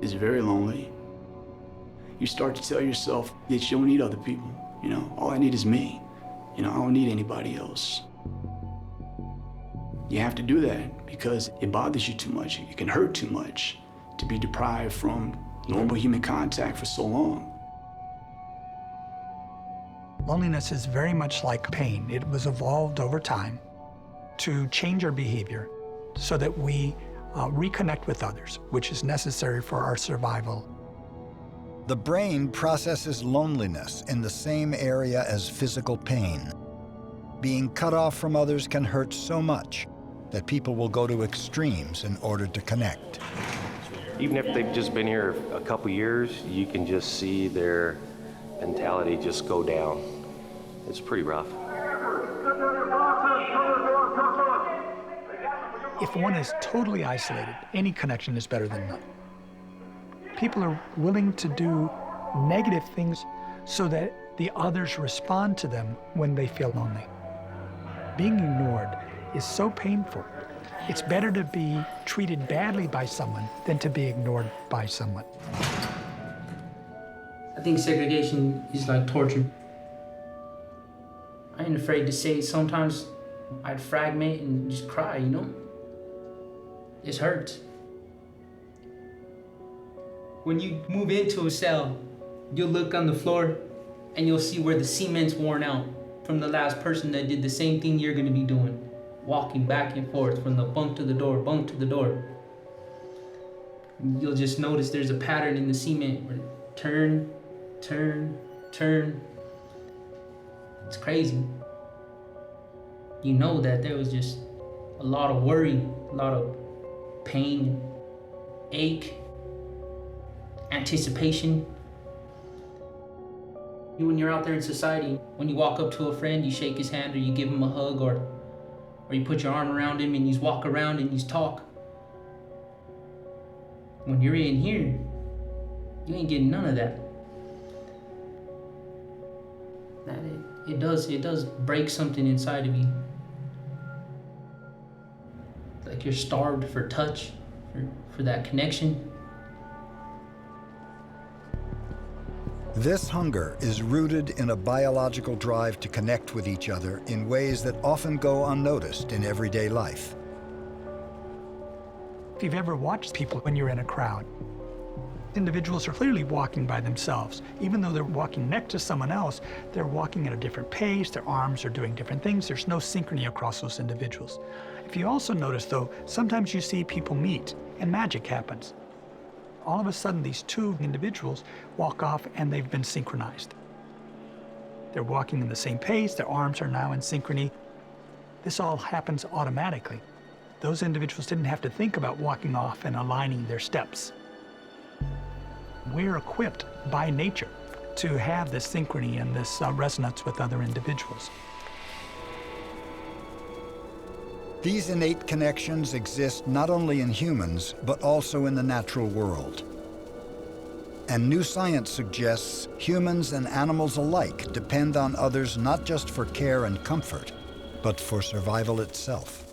is very lonely. You start to tell yourself that you don't need other people. You know, all I need is me. You know, I don't need anybody else. You have to do that because it bothers you too much. It can hurt too much to be deprived from normal human contact for so long. Loneliness is very much like pain. It was evolved over time to change our behavior so that we reconnect with others, which is necessary for our survival. The brain processes loneliness in the same area as physical pain. Being cut off from others can hurt so much that people will go to extremes in order to connect. Even if they've just been here a couple years, you can just see their mentality just go down. It's pretty rough. If one is totally isolated, any connection is better than none. People are willing to do negative things so that the others respond to them when they feel lonely. Being ignored is so painful. It's better to be treated badly by someone than to be ignored by someone. I think segregation is like torture. I ain't afraid to say it. Sometimes I'd fragment and just cry, you know? It hurts. When you move into a cell, you'll look on the floor and you'll see where the cement's worn out from the last person that did the same thing you're gonna be doing. Walking back and forth from the bunk to the door, bunk to the door. You'll just notice there's a pattern in the cement where turn, turn, turn. It's crazy. You know that there was just a lot of worry, a lot of pain, ache, anticipation. When you're out there in society, when you walk up to a friend, you shake his hand or you give him a hug or you put your arm around him and you walk around and you talk. When you're in here, you ain't getting none of that. It does break something inside of you. Like you're starved for touch, for that connection. This hunger is rooted in a biological drive to connect with each other in ways that often go unnoticed in everyday life. If you've ever watched people when you're in a crowd, individuals are clearly walking by themselves. Even though they're walking next to someone else, they're walking at a different pace, their arms are doing different things, there's no synchrony across those individuals. If you also notice though, sometimes you see people meet and magic happens. All of a sudden these two individuals walk off and they've been synchronized. They're walking in the same pace, their arms are now in synchrony. This all happens automatically. Those individuals didn't have to think about walking off and aligning their steps. We're equipped by nature to have this synchrony and this resonance with other individuals. These innate connections exist not only in humans, but also in the natural world. And new science suggests humans and animals alike depend on others not just for care and comfort, but for survival itself.